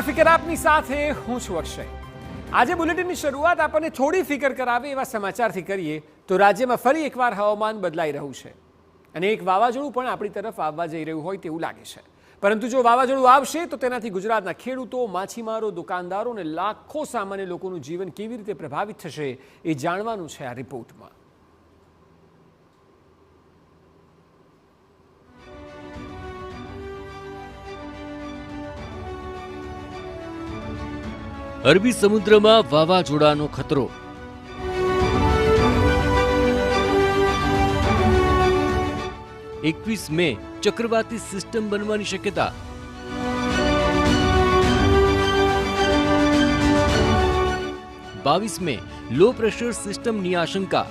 ફિકર આપની સાથે હું છું અક્ષય। આજે બુલેટિનની શરૂઆત આપણને થોડી ફિકર કરાવે એવા સમાચારથી કરીએ તો રાજ્યમાં ફરી એકવાર હવામાન બદલાઈ રહ્યું છે અને એક વાવાઝોડું પણ આપણી તરફ આવવા જઈ રહ્યું હોય તેવું લાગે છે। પરંતુ જો વાવાઝોડું આવશે તો તેનાથી ગુજરાતના ખેડૂતો, માછીમારો, દુકાનદારો અને લાખો સામાન્ય લોકોનું જીવન કેવી રીતે પ્રભાવિત થશે એ જાણવાનું છે આ રિપોર્ટમાં। અરબી સમુદ્રમાં વાવાઝોડાનો ખતરો। એકવીસ મે ચક્રવાતી સિસ્ટમ બનવાની શક્યતા। 22 મે લો પ્રેશર સિસ્ટમની આશંકા।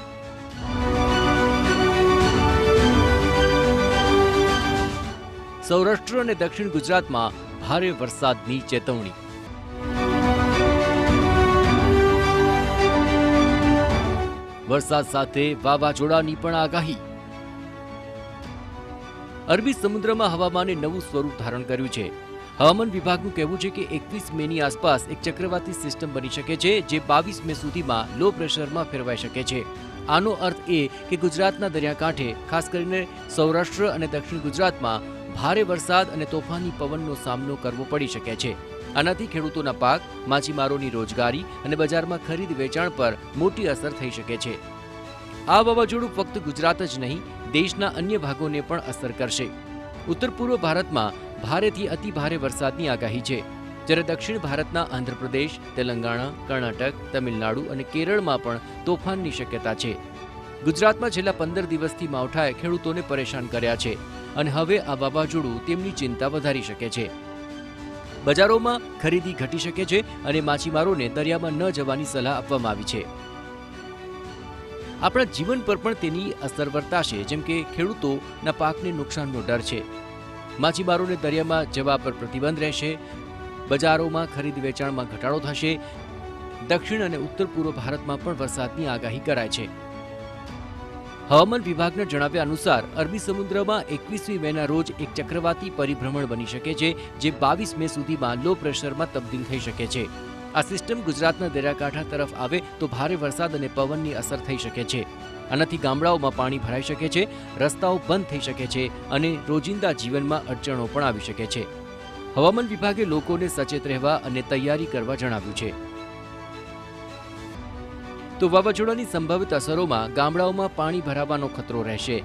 સૌરાષ્ટ્ર અને દક્ષિણ ગુજરાતમાં ભારે વરસાદની ચેતવણી। વરસાદ સાથે વાવાઝોડાની પણ આગાહી। અરબી સમુદ્રમાં હવામાને નવું સ્વરૂપ ધારણ કર્યું છે। હવામાન વિભાગનું કહેવું છે કે 21 મેની આસપાસ એક ચક્રવાતી સિસ્ટમ બની શકે છે જે 22 મે સુધીમાં લો પ્રેશરમાં ફેરવાઈ શકે છે। આનો અર્થ એ કે ગુજરાતના દરિયાકાંઠે ખાસ કરીને સૌરાષ્ટ્ર અને દક્ષિણ ગુજરાતમાં ભારે વરસાદ અને તોફાની પવનનો સામનો કરવો પડી શકે છે। આનાથી ખેડૂતોના પાક, માછીમારોની રોજગારી અને બજારમાં ખરીદ વેચાણ પર મોટી અસર થઈ શકે છે। આ વાવાઝોડું ફક્ત ગુજરાત જ નહીં, દેશના અન્ય ભાગોને પણ અસર કરશે। ઉત્તર પૂર્વ ભારતમાં ભારેથી અતિ ભારે વરસાદની આગાહી છે, જ્યારે દક્ષિણ ભારતના આંધ્રપ્રદેશ, તેલંગાણા, કર્ણાટક, તમિલનાડુ અને કેરળમાં પણ તોફાનની શક્યતા છે। ગુજરાતમાં છેલ્લા 15 દિવસથી માવઠાએ ખેડૂતોને પરેશાન કર્યા છે અને હવે આ વાવાઝોડું તેમની ચિંતા વધારી શકે છે। બજારોમાં ખરીદી ઘટી શકે છે અને માછીમારોને દરિયામાં ન જવાની સલાહ આપવામાં આવી છે। આપણા જીવન પર પણ તેની અસર વર્તાશે, જેમ કે ખેડૂતોના પાકને નુકસાનનો ડર છે। માછીમારોને દરિયામાં જવા પર પ્રતિબંધ રહેશે। બજારોમાં ખરીદ વેચાણમાં ઘટાડો થશે। દક્ષિણ અને ઉત્તર પૂર્વ ભારતમાં પણ વરસાદની આગાહી કરાઈ છે। હવામાન વિભાગના જણાવ્યા અનુસાર અરબી સમુદ્રમાં 21મી મેના રોજ એક ચક્રવાતી પરિભ્રમણ બની શકે છે જે 22 મે સુધીમાં લો પ્રેશરમાં તબદીલ થઈ શકે છે। આ સિસ્ટમ ગુજરાતના દરિયાકાંઠા તરફ આવે તો ભારે વરસાદ અને પવનની અસર થઈ શકે છે। આનાથી ગામડાઓમાં પાણી ભરાઈ શકે છે, રસ્તાઓ બંધ થઈ શકે છે અને રોજિંદા જીવનમાં અડચણો પણ આવી શકે છે। હવામાન વિભાગે લોકોને સચેત રહેવા અને તૈયારી કરવા જણાવ્યું છે। તો વાવાઝોડાની સંભવિત અસરોમાં ગામડાઓમાં પાણી ભરાવાનો ખતરો રહેશે।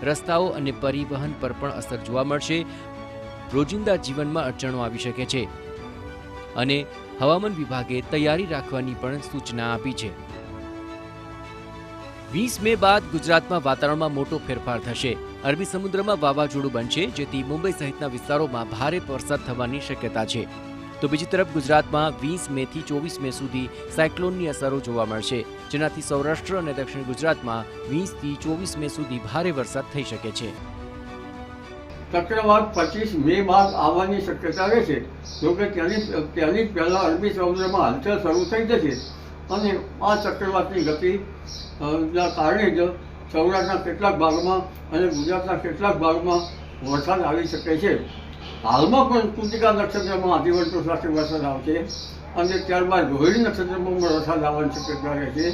રસ્તાઓ અને પરિવહન પર પણ અસર જોવા મળશે। રોજિંદા જીવનમાં અડચણો આવી શકે છે અને હવામાન વિભાગે તૈયારી રાખવાની પણ સૂચના આપી છે। 20 મે બાદ ગુજરાતમાં વાતાવરણમાં મોટો ફેરફાર થશે। અરબી સમુદ્રમાં વાવાઝોડું બનશે, જેથી મુંબઈ સહિતના વિસ્તારોમાં ભારે વરસાદ થવાની શક્યતા છે। તો બીજી તરફ ગુજરાતમાં 20 મેથી 24 મે સુધી સાયક્લોનની અસરો જોવા મળશે, જેનાથી સૌરાષ્ટ્ર અને દક્ષિણ ગુજરાતમાં 20થી 24 મે સુધી ભારે વરસાદ થઈ શકે છે। ચક્રવાત 25 મે બાદ આવવાની શક્યતા રહેશે। જોકે ત્યાંની પહેલા અરબી સમુદ્રમાં હલચલ શરૂ થઈ જશે અને આ ચક્રવાતની ગતિના કારણે જ સૌરાષ્ટ્રના કેટલાક ભાગમાં અને ગુજરાતના કેટલાક ભાગમાં વરસાદ આવી શકે છે। હાલમાં પણ કૃતિકા નક્ષત્રમાં આધિવંતો સાથે વરસાદ આવશે અને ત્યારબાદ રોહિણી નક્ષત્રમાં પણ વરસાદ આવવાની શક્યતા રહેશે।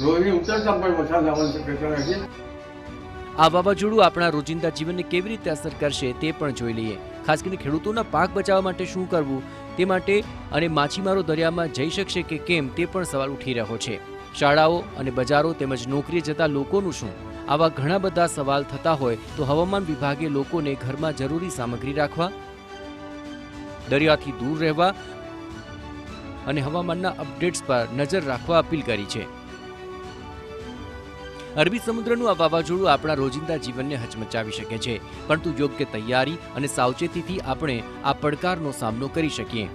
રોહિણી ઉત્તરતા પણ વરસાદ આવવાની શક્યતા રહેશે। આ વાવાઝોડું આપણા રોજિંદા જીવનને કેવી રીતે અસર કરશે તે પણ જોઈ લઈએ। ખાસ કરીને ખેડૂતોના પાક બચાવવા માટે શું કરવું તે માટે અને માછીમારો દરિયામાં જઈ શકશે કે કેમ તે પણ સવાલ ઉઠી રહ્યો છે। શાળાઓ અને બજારો તેમજ નોકરીએ જતા લોકોનું શું? આવા ઘણા બધા સવાલ થતા હોય તો હવામાન વિભાગે લોકોને ઘરમાં જરૂરી સામગ્રી રાખવા, દરિયાથી દૂર રહેવા અને હવામાનના અપડેટ્સ પર નજર રાખવા અપીલ કરી છે। અરબી સમુદ્રનું આ વાવાઝોડું આપણા રોજિંદા જીવનને હચમચાવી શકે છે, પરંતુ યોગ્ય તૈયારી અને સાવચેતીથી આપણે આ પડકારનો સામનો કરી શકીએ।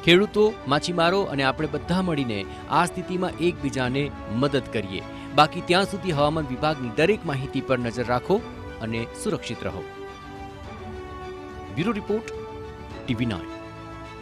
ખેડૂતો, માછીમારો અને આપણે બધા મળીને આ સ્થિતિમાં એકબીજાને મદદ કરીએ। બાકી ત્યાં સુધી હવામાન વિભાગની દરેક માહિતી પર નજર રાખો અને સુરક્ષિત રહો। Bureau report, TV9।